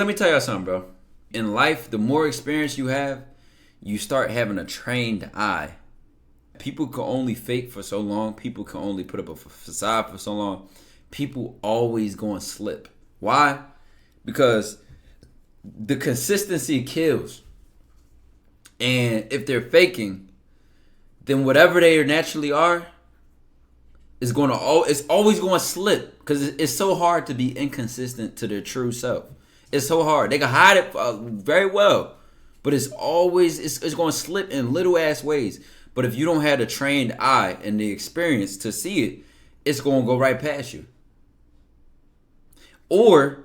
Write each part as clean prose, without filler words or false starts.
Let me tell y'all something, bro. In life, the more experience you have, you start having a trained eye. People can only fake for so long. People can only put up a facade for so long. People always going to slip. Why? Because the consistency kills. And if they're faking, then whatever they naturally are is going to it's always going to slip because it's so hard to be inconsistent to their true self. It's so hard. They can hide it very well, but it's going to slip in little ass ways. But if you don't have the trained eye and the experience to see it, it's going to go right past you. Or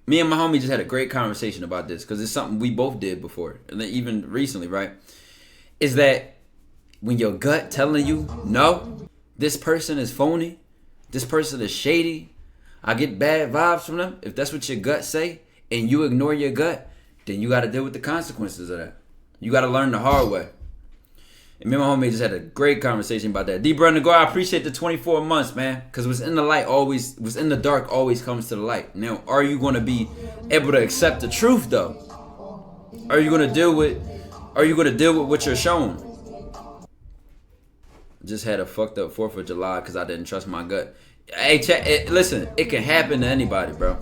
me and my homie just had a great conversation about this because it's something we both did before, and even recently, right? Is that when your gut telling you, no, this person is phony, this person is shady, I get bad vibes from them. If that's what your gut say, and you ignore your gut, then you got to deal with the consequences of that. You got to learn the hard way. And me and my homie just had a great conversation about that. D. Brandon Gore, I appreciate the 24 months, man. Because what's in the light always, what's in the dark always comes to the light. Now, are you going to be able to accept the truth, though? Are you going to deal with what you're shown? Just had a fucked up 4th of July because I didn't trust my gut. Hey, chat, listen, it can happen to anybody, bro.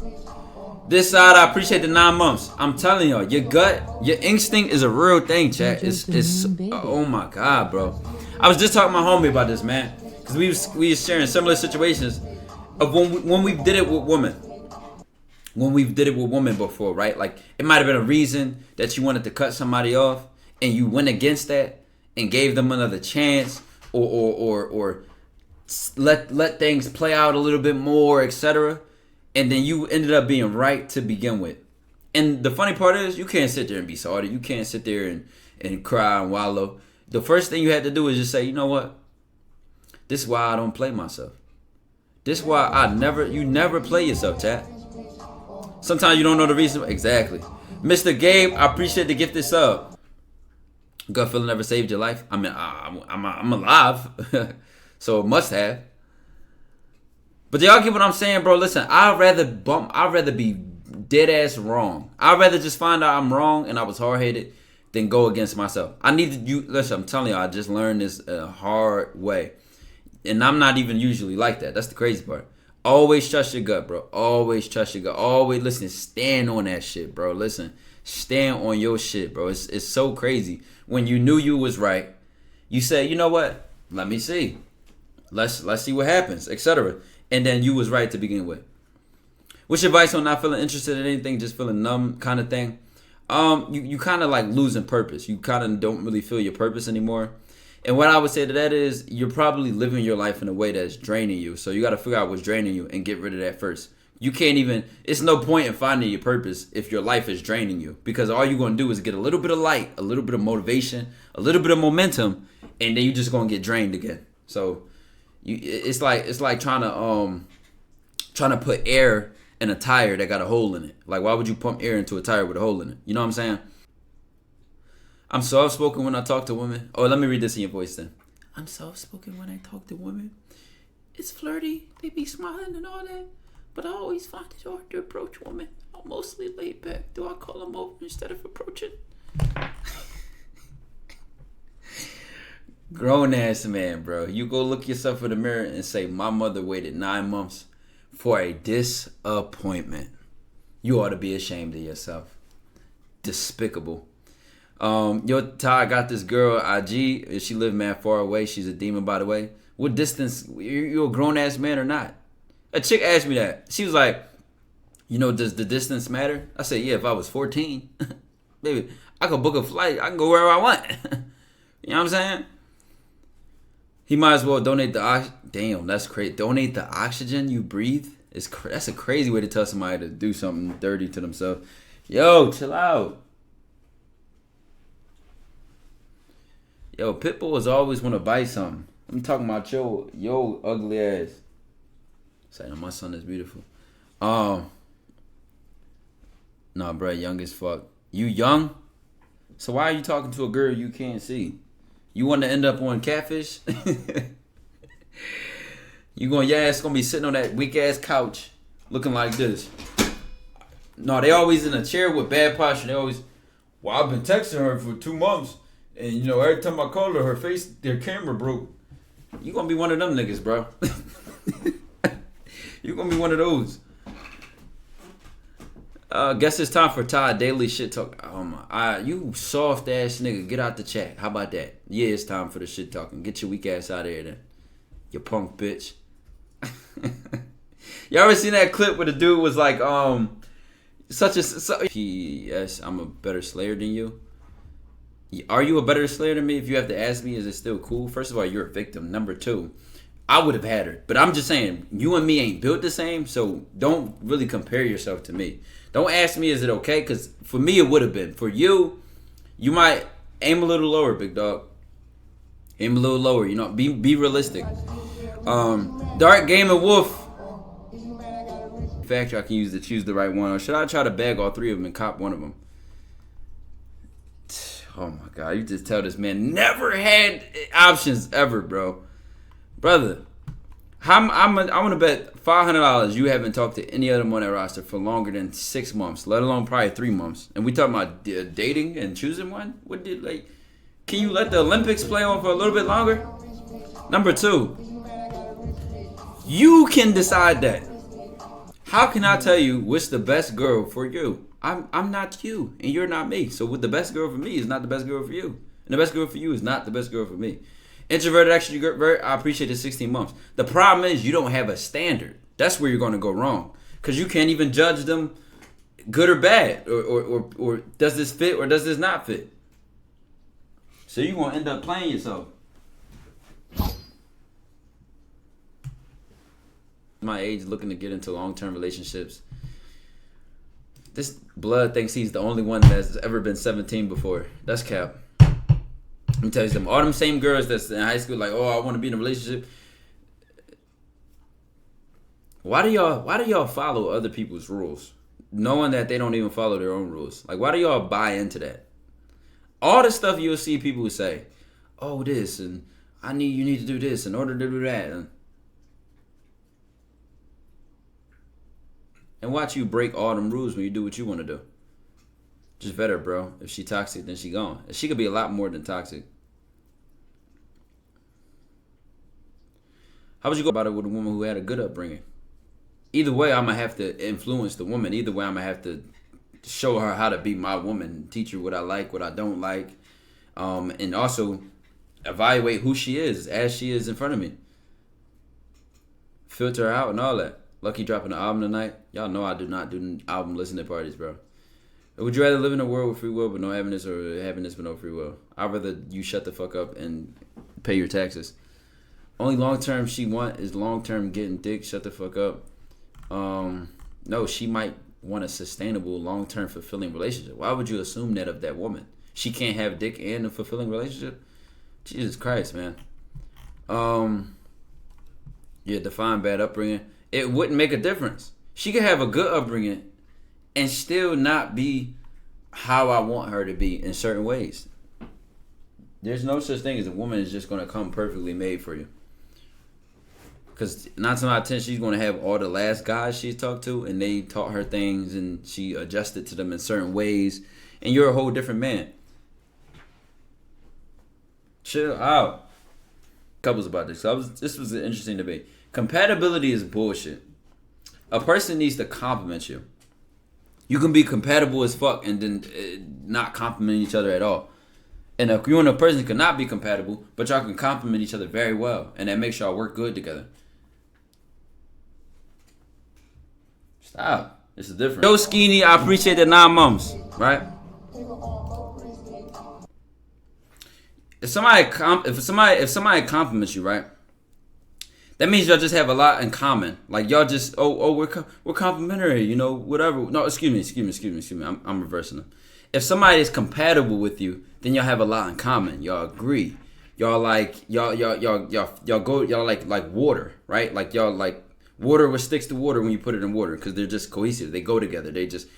This side, I appreciate the 9 months. I'm telling y'all, your gut, your instinct is a real thing, chat. It's oh my God, bro. I was just talking to my homie about this, man. Because we was sharing similar situations of when we did it with women. When we did it with women before, right? Like, it might have been a reason that you wanted to cut somebody off, and you went against that and gave them another chance, or let things play out a little bit more, etc. And then you ended up being right to begin with. And the funny part is, you can't sit there and be sorry. You can't sit there and cry and wallow. The first thing you had to do is just say, you know what? This is why I don't play myself. This is why you never play yourself, chat. Sometimes you don't know the reason. Exactly. Mr. Gabe, I appreciate the gifted sub. Gut feeling never saved your life. I mean, I'm alive. So it must have. But y'all get what I'm saying, bro? Listen, I'd rather be dead ass wrong. I'd rather just find out I'm wrong and I was hard headed than go against myself. Listen, I'm telling you, I just learned this a hard way. And I'm not even usually like that. That's the crazy part. Always trust your gut, bro. Always trust your gut. Always listen, stand on that shit, bro. Listen, stand on your shit, bro. It's so crazy. When you knew you was right, you say, you know what? Let me see. Let's see what happens, etc. And then you was right to begin with. What's your advice on not feeling interested in anything, just feeling numb kind of thing? You kind of like losing purpose. You kind of don't really feel your purpose anymore. And what I would say to that is you're probably living your life in a way that's draining you. So you got to figure out what's draining you and get rid of that first. You can't even, it's no point in finding your purpose if your life is draining you. Because all you're going to do is get a little bit of light, a little bit of motivation, a little bit of momentum, and then you're just going to get drained again. So it's like trying to put air in a tire that got a hole in it. Like, why would you pump air into a tire with a hole in it? You know what I'm saying? I'm soft-spoken when I talk to women. Oh, let me read this in your voice then. I'm soft-spoken when I talk to women. It's flirty. They be smiling and all that. But I always find it hard to approach women. I'm mostly laid back. Do I call them over instead of approaching? Grown ass man, bro. You go look yourself in the mirror and say, my mother waited 9 months for a disappointment. You ought to be ashamed of yourself. Despicable. Yo, Ty, got this girl, IG. She live mad far away. She's a demon, by the way. What distance? You a grown ass man or not? A chick asked me that. She was like, does the distance matter? I said, yeah, if I was 14, baby, I could book a flight. I can go wherever I want. You know what I'm saying? He might as well donate the oxygen. Damn, that's crazy. Donate the oxygen you breathe? That's a crazy way to tell somebody to do something dirty to themselves. Yo, chill out. Yo, Pitbulls always want to bite something. I'm talking about yo ugly ass. Say, no, my son is beautiful. Nah, bro, young as fuck. You young? So why are you talking to a girl you can't see? You want to end up on Catfish? Your ass gonna be sitting on that weak ass couch looking like this. No, they always in a chair with bad posture. They always, well, I've been texting her for 2 months, and you know, every time I call her, their camera broke. You gonna be one of them niggas, bro. You gonna be one of those. Guess it's time for Todd Daily shit talk. Oh my, you soft ass nigga, get out the chat. How about that? Yeah, it's time for the shit talking. Get your weak ass out of here then. You punk bitch. You ever seen that clip where the dude was like, P.S. I'm a better slayer than you. Are you a better slayer than me? If you have to ask me, is it still cool? First of all, you're a victim. Number two, I would have had her. But I'm just saying, you and me ain't built the same, so don't really compare yourself to me. Don't ask me, is it okay? Because for me, it would have been. For you, you might aim a little lower, big dog. Aim a little lower. You know, be realistic. Dark Game of Wolf. Factor I can use to choose the right one, or should I try to bag all three of them and cop one of them? Oh my god, you just tell this man never had options ever, bro. Brother, I want to bet $500 you haven't talked to any other one on that roster for longer than 6 months, let alone probably 3 months. And we talking about dating and choosing one? Can you let the Olympics play on for a little bit longer? Number two, you can decide that. How can I tell you what's the best girl for you? I'm not you, and you're not me. So what the best girl for me is not the best girl for you. And the best girl for you is not the best girl for me. Introverted, extrovert, I appreciate the 16 months. The problem is you don't have a standard. That's where you're going to go wrong. Because you can't even judge them good or bad. Or does this fit or does this not fit? So you're going to end up playing yourself. My age looking to get into long-term relationships. This blood thinks he's the only one that's ever been 17 before. That's cap. Let me tell you something. All them same girls that's in high school like, oh, I want to be in a relationship. Why do y'all follow other people's rules, knowing that they don't even follow their own rules? Like, why do y'all buy into that? All the stuff you'll see people who say, oh, this and you need to do this in order to do that. And watch you break all them rules when you do what you want to do. Just better, bro. If she toxic, then she gone. She could be a lot more than toxic. How would you go about it with a woman who had a good upbringing? Either way, I'm going to have to influence the woman. Either way, I'm going to have to show her how to be my woman. Teach her what I like, what I don't like. And also evaluate who she is as she is in front of me. Filter her out and all that. Lucky dropping an album tonight. Y'all know I do not do album listening parties, bro. Would you rather live in a world with free will but no happiness, or happiness but no free will? I'd rather you shut the fuck up and pay your taxes. Only long term she want is long term getting dick. Shut the fuck up. No, she might want a sustainable, long term fulfilling relationship. Why would you assume that of that woman? She can't have dick and a fulfilling relationship? Jesus Christ, man. Yeah, define bad upbringing. It wouldn't make a difference. She could have a good upbringing and still not be how I want her to be in certain ways. There's no such thing as a woman is just going to come perfectly made for you. Because 9 times out of 10, she's going to have all the last guys she's talked to, and they taught her things, and she adjusted to them in certain ways, and you're a whole different man. Chill out. Couples about this. This was an interesting debate. Compatibility is bullshit. A person needs to compliment you. You can be compatible as fuck and then not compliment each other at all. And you and a person cannot be compatible, but y'all can compliment each other very well, and that makes y'all work good together. Stop. This is different. Joe Skeeny, I appreciate the 9 months, right? If somebody compliments you, right? That means y'all just have a lot in common. Like y'all just we're complimentary, you know, whatever. No, excuse me. I'm reversing them. If somebody is compatible with you, then y'all have a lot in common. Y'all agree. Y'all like water, right? Like y'all like water what sticks to water when you put it in water, because they're just cohesive. They go together. They just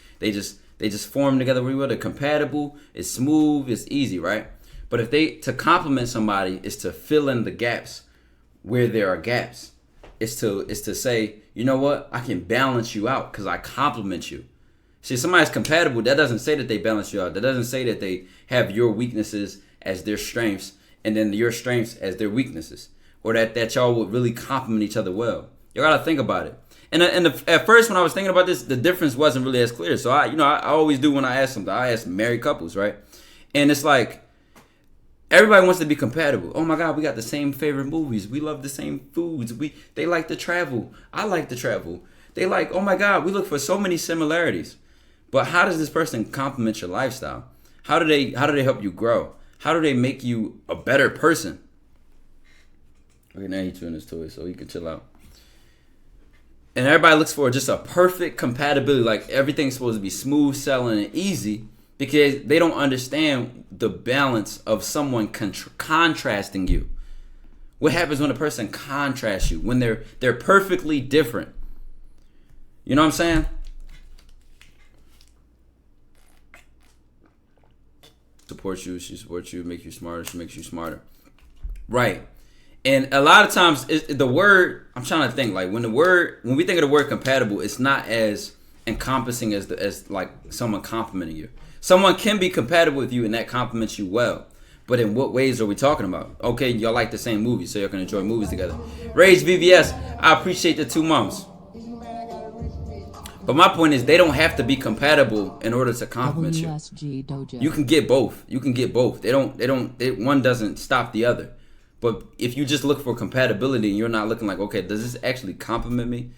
form together really well. They're compatible. It's smooth. It's easy, right? But if to compliment somebody is to fill in the gaps where there are gaps. It's to say, you know what? I can balance you out because I compliment you. See, if somebody's compatible, that doesn't say that they balance you out. That doesn't say that they have your weaknesses as their strengths and then your strengths as their weaknesses. Or that y'all would really complement each other well. You gotta think about it. And at first, when I was thinking about this, the difference wasn't really as clear. So I always do when I ask something. I ask married couples, right? And it's like everybody wants to be compatible. Oh my God, we got the same favorite movies. We love the same foods. They like to travel. I like to travel. They like, oh my God, we look for so many similarities. But how does this person complement your lifestyle? How do they help you grow? How do they make you a better person? Okay, now he's chewing his toy, so he can chill out. And everybody looks for just a perfect compatibility, like everything's supposed to be smooth sailing and easy, because they don't understand the balance of someone contrasting you. What happens when a person contrasts you? When they're perfectly different. You know what I'm saying? Supports you, she supports you, makes you smarter, she makes you smarter. Right. And a lot of times the word, I'm trying to think, like when we think of the word compatible, it's not as encompassing as like someone complimenting you. Someone can be compatible with you and that compliments you well. But in what ways are we talking about? Okay, y'all like the same movies, so y'all can enjoy movies together. Rage VVS, I appreciate the 2 months. But my point is, they don't have to be compatible in order to compliment you. You can get both. One doesn't stop the other. But if you just look for compatibility and you're not looking like, okay, does this actually compliment me?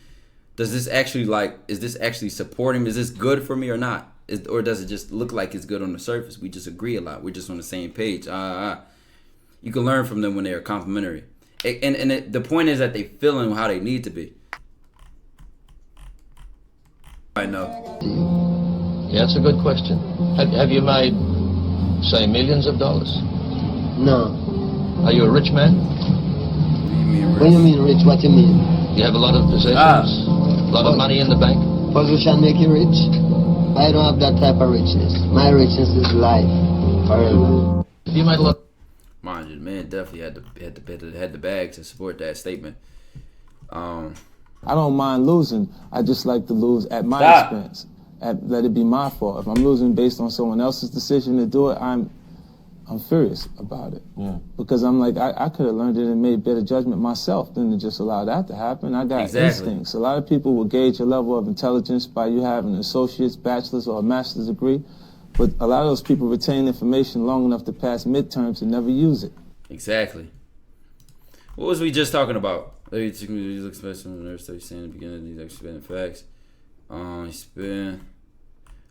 Does this actually is this actually supporting me? Is this good for me or not? Or does it just look like it's good on the surface? We just agree a lot. We're just on the same page. You can learn from them when they are complimentary. The point is that they feeling how they need to be. I know. Yeah, that's a good question. Have you made, say, millions of dollars? No. Are you a rich man? What do you mean rich? What do you mean? You have a lot of possessions? A lot of money in the bank? Position make you rich? I don't have that type of richness. My richness is life. Forever. You made a lot. Mind you, the man definitely had the bag to support that statement. I don't mind losing. I just like to lose at my expense. Let it be my fault. If I'm losing based on someone else's decision to do it, I'm furious about it. Yeah. Because I'm like, I could have learned it and made better judgment myself than to just allow that to happen. I got instincts. A lot of people will gauge your level of intelligence by you having an associate's, bachelor's, or a master's degree. But a lot of those people retain information long enough to pass midterms and never use it. Exactly. What was we just talking about? These look special when they're saying in the beginning of these expanding facts. That's the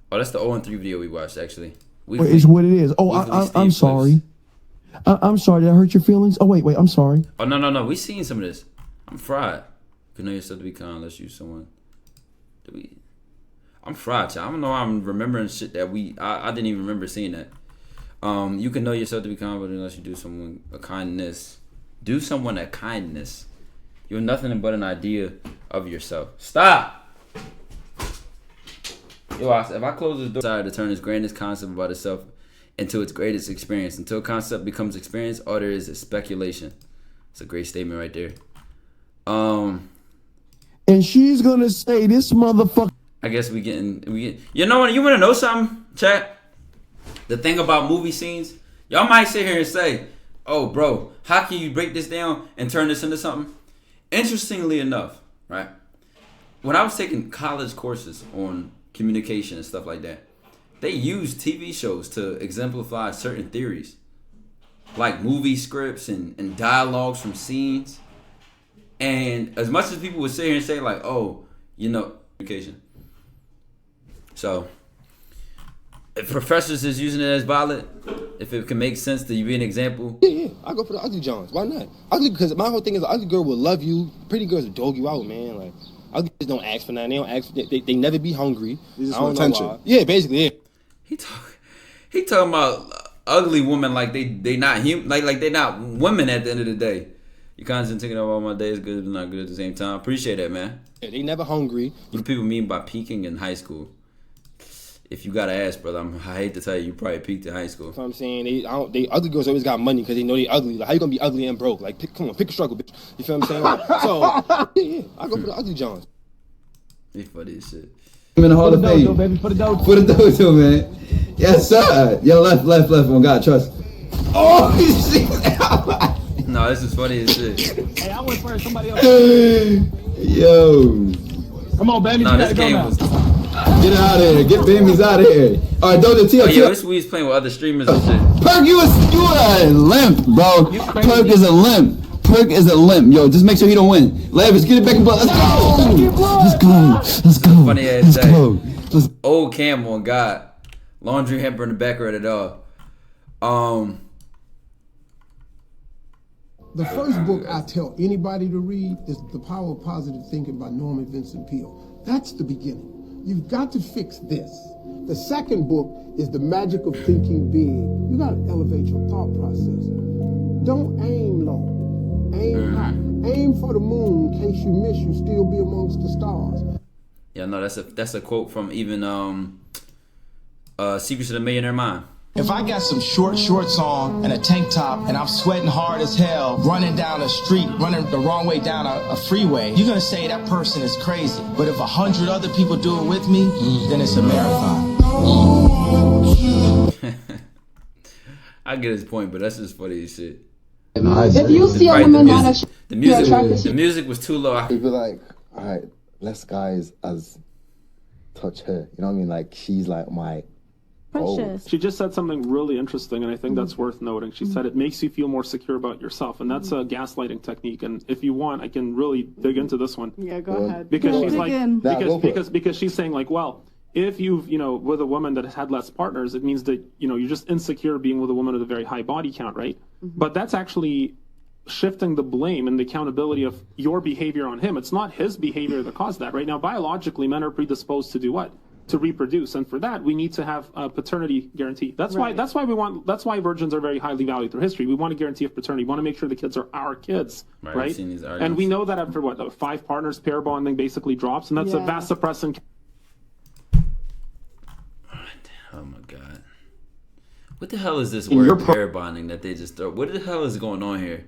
0-3 video we watched actually. It's what it is. Oh, I'm sorry. I'm sorry. Did I hurt your feelings? Oh, wait. I'm sorry. Oh, no. We seen some of this. I'm fried. You know yourself to be kind. Let's use someone. I'm fried, child. I don't know why I'm remembering shit that I didn't even remember seeing that. You can know yourself to be kind, but unless you do someone a kindness. Do someone a kindness. You're nothing but an idea of yourself. Stop! Yo, if I close this door, I decide to turn its grandest concept about itself into its greatest experience. Until a concept becomes experience, all there is speculation. It's a great statement right there. And she's gonna say this motherfucker. I guess we get. You know what? You want to know something, chat? The thing about movie scenes, y'all might sit here and say, "Oh, bro, how can you break this down and turn this into something?" Interestingly enough, right? When I was taking college courses on communication and stuff like that, they use TV shows to exemplify certain theories, like movie scripts and dialogues from scenes. And as much as people would sit here and say like, "Oh, communication," so if professors is using it as valid, if it can make sense to you be an example. Yeah, I go for the ugly Johns. Why not? Ugly, because my whole thing is the ugly girl will love you. Pretty girls will dog you out, man. Like, ugly girls don't ask for nothing. They don't ask. They never be hungry. They just want attention. Yeah, basically. Yeah. He talking about ugly women like they not human, like they not women at the end of the day. You constantly thinking about my day is good but not good at the same time. Appreciate that, man. Yeah, they never hungry. What do people mean by peaking in high school? If you gotta ask, brother, I hate to tell you, you probably peaked in high school. That's what I'm saying. They ugly girls always got money because they know they ugly. Like, how you gonna be ugly and broke? Like, come on, pick a struggle, bitch. You feel what I'm saying? Like, so, yeah, I go for the ugly Johns. He funny as shit. in the Hall of Fame. Dojo, baby. For the dojo. For the dojo, man. Yes, sir. Yo, left. On God, trust. Oh, shit. No, this is funny as shit. Hey, I went first. Somebody else. Yo. Come on, baby. No, this game was. Get out of here. Get babies out of here. All right, Dojo T. Oh, yo, this week's playing with other streamers and shit. Perk, you a limp, bro. Perk is a limp. Perk is a limp. Yo, just make sure he don't win. Lavish, get it back in blood. Let's go. Funny ass day. Old Cam on God. Laundry hamper in the back of it all. The first book I tell anybody to read is The Power of Positive Thinking by Norman Vincent Peale. That's the beginning. You've got to fix this. The second book is The Magic of Thinking Big. You got to elevate your thought process. Don't aim low. Aim high. Aim for the moon. In case you miss, you still be amongst the stars. Yeah, no, that's a quote from even Secrets of the Millionaire Mind. If I got some shorts on and a tank top and I'm sweating hard as hell, running down a street, running the wrong way down a freeway, you're gonna say that person is crazy. But if 100 other people do it with me, then it's a marathon. I get his point, but that's just funny as shit. If you see a woman that the music was too low. You'd be like, all right, less guys as touch her. You know what I mean? Like, she's like my... Precious. She just said something really interesting, and I think that's worth noting. She said it makes you feel more secure about yourself, and that's a gaslighting technique. And if you want, I can really dig into this one. Yeah, go ahead. Because she's like, because she's saying like, well, if you've with a woman that has had less partners, it means that you're just insecure being with a woman with a very high body count, right? But that's actually shifting the blame and the accountability of your behavior on him. It's not his behavior that caused that. Right now, biologically, men are predisposed to do what? To reproduce, and for that we need to have a paternity guarantee. That's why virgins are very highly valued through history. We want a guarantee of paternity. We want to make sure the kids are our kids, right? And we know that after 5 partners, pair bonding basically drops, and that's a vasopressin. Oh my God, what the hell is this word pair bonding that they just throw? What the hell is going on here?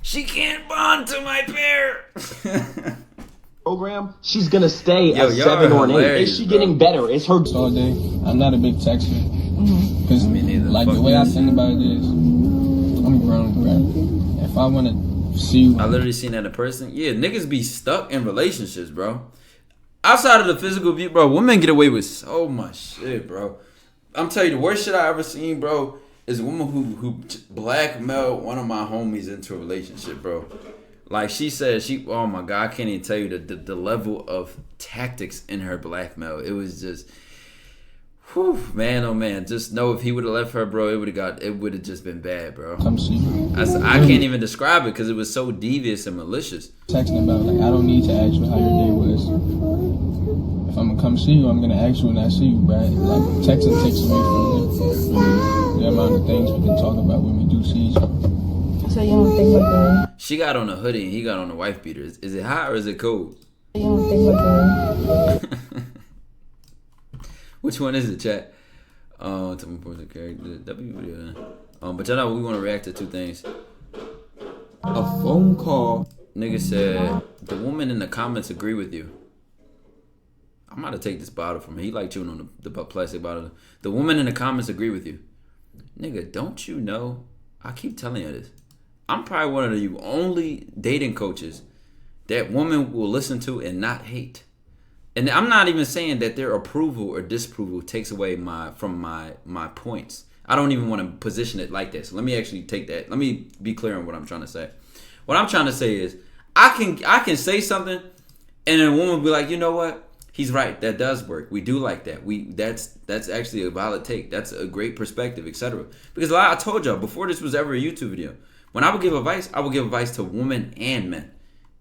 She can't bond to my pair. Program, she's gonna stay at 7 or an 8. Is she getting better? Is her all day? I'm not a big texter. Because like the way I think about it is, I'm grown, bro. If I want to see you, I literally seen that in person. Yeah, niggas be stuck in relationships, bro. Outside of the physical view, bro, women get away with so much shit, bro. I'm telling you, the worst shit I ever seen, bro, is a woman who blackmailed one of my homies into a relationship, bro. Like she said, oh my God, I can't even tell you the level of tactics in her blackmail. It was just, whew, man, oh man. Just know if he would have left her, bro, it would have just been bad, bro. Come see you. I can't even describe it because it was so devious and malicious. Texting about like I don't need to ask you how your day was. If I'm gonna come see you, I'm gonna ask you when I see you, right? Like texting takes away from the amount of things we can talk about when we do see each other. So you don't think we're good? She got on a hoodie and he got on a wife beater. Is it hot or is it cold? You don't think we're good? Which one is it, chat? But y'all know we want to react to 2 things. A phone call. Nigga said the woman in the comments agree with you. I'm about to take this bottle from him. He like chewing on the plastic bottle. The woman in the comments agree with you. Nigga, don't you know? I keep telling you this. I'm probably one of the only dating coaches that women will listen to and not hate. And I'm not even saying that their approval or disapproval takes away from my points. I don't even want to position it like this. Let me actually take that. Let me be clear on what I'm trying to say. What I'm trying to say is I can say something and then a woman will be like, you know what? He's right. That does work. We do like that. That's actually a valid take. That's a great perspective, etc. Because I told y'all before this was ever a YouTube video. When I would give advice, I would give advice to women and men.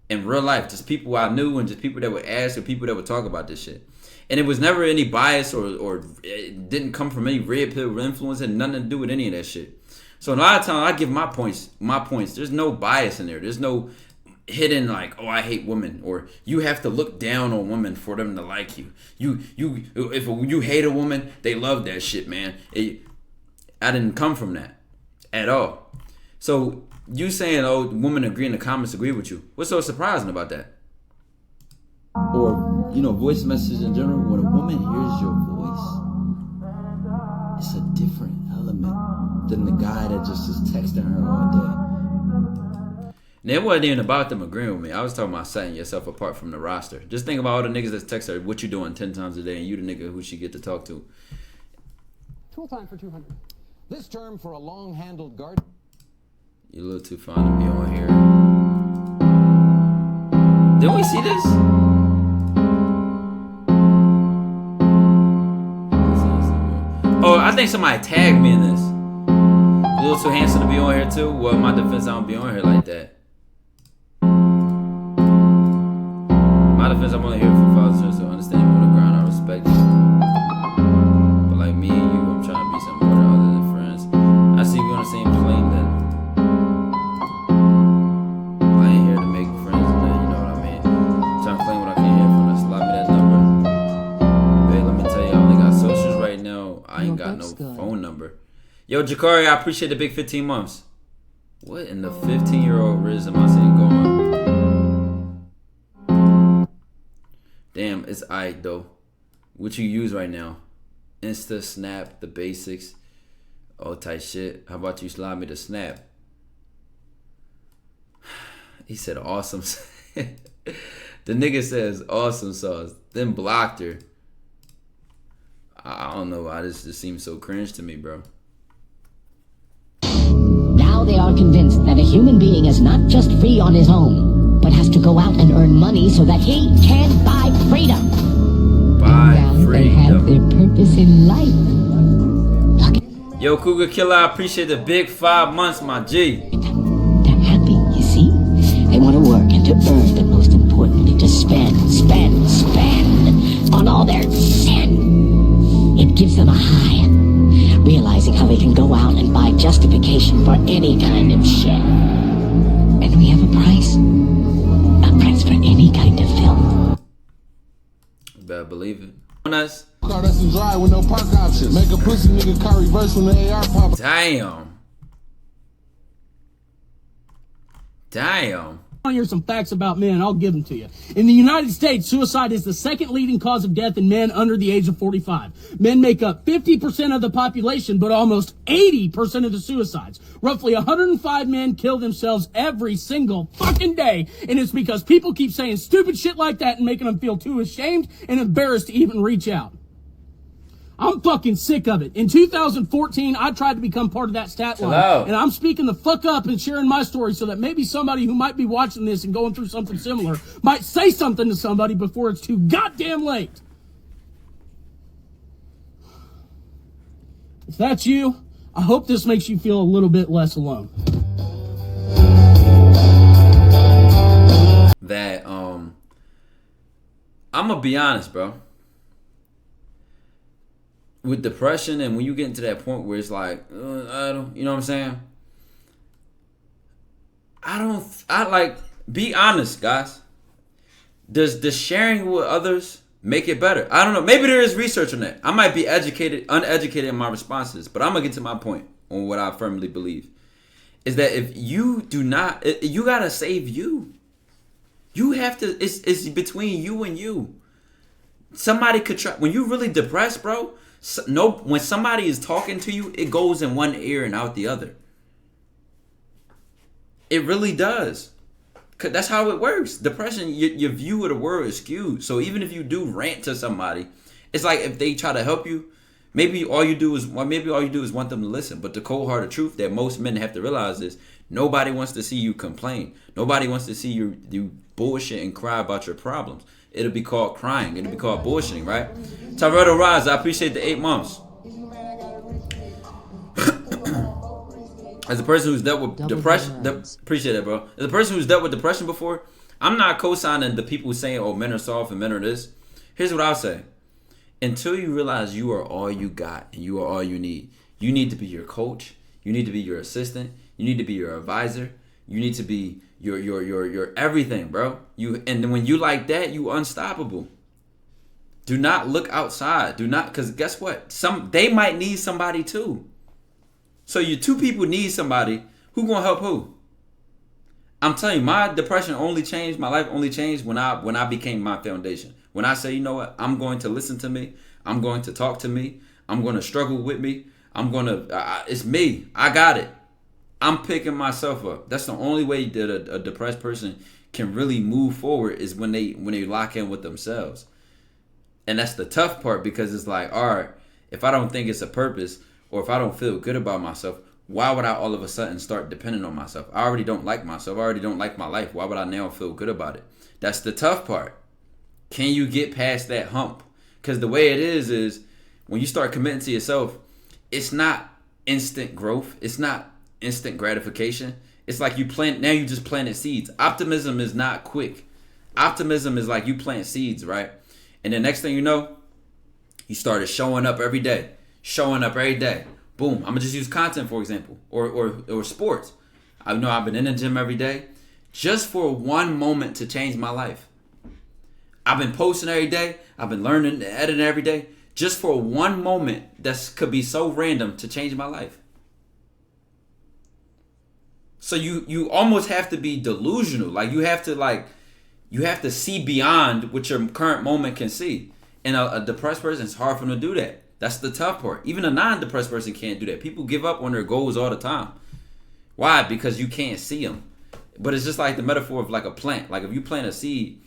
In real life, just people I knew and just people that would ask or people that would talk about this shit. And it was never any bias or it didn't come from any red pill influence and nothing to do with any of that shit. So a lot of times I give my points. There's no bias in there. There's no hidden like, oh, I hate women, or you have to look down on women for them to like you. If you hate a woman, they love that shit, man. I didn't come from that at all. So you saying, oh, women agree in the comments agree with you. What's so surprising about that? Or, voice messages in general, when a woman woman hears your voice, it's a different element than the guy that just is texting her all day. And it wasn't even about them agreeing with me. I was talking about setting yourself apart from the roster. Just think about all the niggas that text her, what you doing 10 times a day, and you the nigga who she get to talk to. Tool time for 200. This term for a long-handled guard. You're a little too fond to be on here. Did we see this? Oh, I think somebody tagged me in this. A little too handsome to be on here too. Well, in my defense, I don't be on here like that. My defense, I'm only here for fathers to understand him on the ground. I respect it. But like me and you, I'm trying to be something more other than friends. I see we on the same plane then. I ain't here to make friends and that, you know what I mean? I'm trying to claim what I can hear from us. Slide me that number. Babe, let me tell you, I only got socials right now. I ain't got no phone number. Yo, Jakari, I appreciate the big 15 months. What in the 15-year-old Riz am I seeing going? Damn, it's aight though. What you use right now? Insta, Snap, the basics. All type shit. How about you slide me the Snap? He said awesome. The nigga says awesome sauce. Then blocked her. I don't know why this just seems so cringe to me, bro. Now they are convinced that a human being is not just free on his own, but has to go out and earn money so that he can buy freedom. They have their purpose in life. Yo, Cougar Killer, I appreciate the big 5 months, my G. They're happy, you see? They want to work and to earn, but most importantly, to spend on all their sin. It gives them a high, realizing how they can go out and buy justification for any kind of shit. And we have a price for any kind of filth. Better believe it. Us. Car that's in dry with no park options. Make a pussy nigga car reverse when the AR pop. Damn. Here's some facts about men. I'll give them to you. In the United States, suicide is the second leading cause of death in men under the age of 45. Men make up 50% of the population, but almost 80% of the suicides. Roughly 105 men kill themselves every single fucking day. And it's because people keep saying stupid shit like that and making them feel too ashamed and embarrassed to even reach out. I'm fucking sick of it. In 2014, I tried to become part of that stat line. Hello. And I'm speaking the fuck up and sharing my story so that maybe somebody who might be watching this and going through something similar might say something to somebody before it's too goddamn late. If that's you, I hope this makes you feel a little bit less alone. That, I'm gonna be honest, bro. With depression and when you get into that point where it's like, I don't, you know what I'm saying? Be honest, guys. Does the sharing with others make it better? I don't know. Maybe there is research on that. I might be uneducated in my responses, but I'm going to get to my point on what I firmly believe. Is that if you do not, you got to save you. You have to, it's between you and you. Somebody could try, when you're really depressed, bro, when somebody is talking to you, it goes in one ear and out the other. It really does. Cause that's how it works. Depression, your view of the world is skewed. So even if you do rant to somebody, it's like if they try to help you, maybe all you do is want them to listen. But the cold-hearted truth that most men have to realize is nobody wants to see you complain. Nobody wants to see you bullshit and cry about your problems. It'll be called crying. It'll be called bullshitting, right? Tyredo Rise, I appreciate the 8 months. As a person who's dealt with depression, appreciate it, bro. As a person who's dealt with depression before, I'm not co-signing the people saying, oh, men are soft and men are this. Here's what I'll say. Until you realize you are all you got and you are all you need to be your coach. You need to be your assistant. You need to be your advisor. You need to be your everything, bro. And when you like that, you unstoppable. Do not look outside. Do not, because guess what? They might need somebody too. So you two people need somebody. Who gonna help who? I'm telling you, my depression only changed. My life only changed when I became my foundation. When I say, you know what, I'm going to listen to me, I'm going to talk to me, I'm going to struggle with me, it's me, I got it. I'm picking myself up. That's the only way that a depressed person can really move forward is when they lock in with themselves. And that's the tough part, because it's like, all right, if I don't think it's a purpose, or if I don't feel good about myself, why would I all of a sudden start depending on myself? I already don't like myself. I already don't like my life. Why would I now feel good about it? That's the tough part. Can you get past that hump? Because the way it is when you start committing to yourself, it's not instant growth. It's not instant gratification. It's like you just planted seeds. Optimism is not quick. Optimism is like you plant seeds, right? And the next thing you know, you started showing up every day. Boom. I'm gonna just use content for example, or sports. I know I've been in the gym every day, just for one moment to change my life. I've been posting every day. I've been learning, editing every day, just for one moment that could be so random to change my life. So you almost have to be delusional. Like you have to see beyond what your current moment can see. And a depressed person, it's hard for them to do that. That's the tough part. Even a non-depressed person can't do that. People give up on their goals all the time. Why? Because you can't see them. But it's just like the metaphor of like a plant. Like if you plant a seed,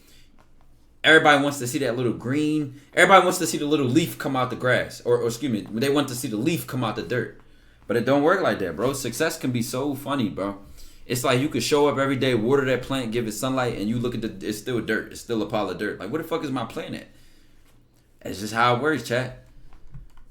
everybody wants to see that little green. Everybody wants to see the little leaf come out the grass. Or excuse me, they want to see the leaf come out the dirt. But it don't work like that, bro. Success can be so funny, bro. It's like you could show up every day, water that plant, give it sunlight, and you look at it's still dirt. It's still a pile of dirt. Like, where the fuck is my plant at? It's just how it works, chat.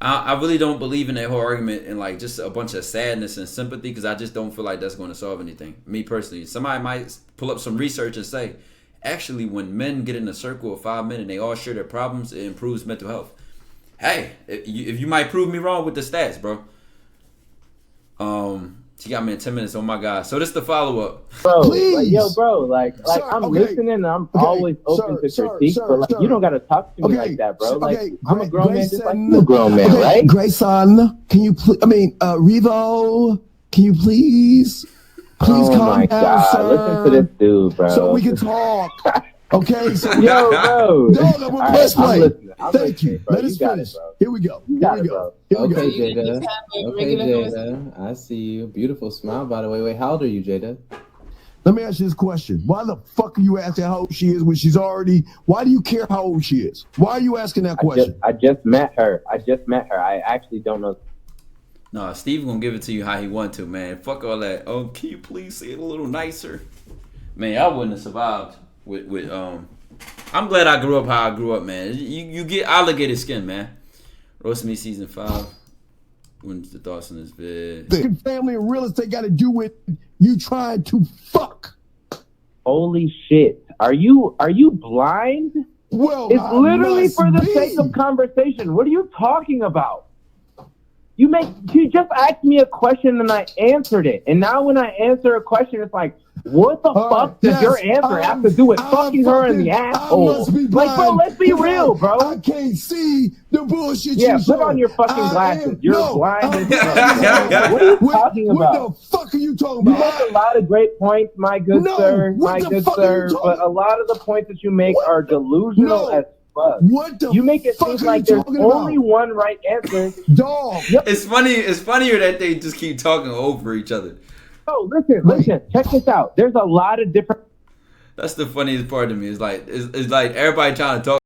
I really don't believe in that whole argument and like just a bunch of sadness and sympathy, because I just don't feel like that's going to solve anything. Me personally, somebody might pull up some research and say, actually, when men get in a circle of 5 men and they all share their problems, it improves mental health. Hey, if you might prove me wrong with the stats, bro. She got me in 10 minutes. Oh my God. So this the follow up. Bro, like, yo, bro, like sir, I'm listening. I'm always open to critique, but like you don't gotta talk to me like that, bro. Like I'm a grown man, just like you're a grown man, right? Grayson, can you please? I mean, Revo, can you please calm down, sir? Listen to this dude, bro. So we can talk. Okay, so yo, bro. No, press play. Thank you. Bro. Let us finish. Here we go. Okay, Jada. Okay, Jada. I see you. Beautiful smile, by the way. Wait, how old are you, Jada? Let me ask you this question. Why the fuck are you asking how old she is when she's already... Why do you care how old she is? Why are you asking that question? I just met her. I actually don't know. No, Steve gonna give it to you how he want to, man. Fuck all that. Oh, can you please say it a little nicer? Man, I wouldn't have survived with I'm glad I grew up how I grew up, man. You get alligator skin, man. Roast Me season 5. When's the thoughts on this vid? Family and real estate got to do with you trying to fuck. Holy shit! Are you blind? Well, it's literally for the sake of conversation. What are you talking about? You just asked me a question and I answered it, and now when I answer a question, it's like, what the fuck does your answer have to do with fucking her in the asshole? Like, bro, let's be real, bro. I can't see the bullshit you show. Put on your fucking glasses. You're blind as fuck. What are you talking about? What the fuck are you talking about? You make a lot of great points, my good sir, but a lot of the points that you make are delusional as fuck. What the you make it seem like there's only one right answer. Dog. It's funny. It's funnier that they just keep talking over each other. Oh, listen. Check this out. There's a lot of different. That's the funniest part to me. It's like everybody trying to talk.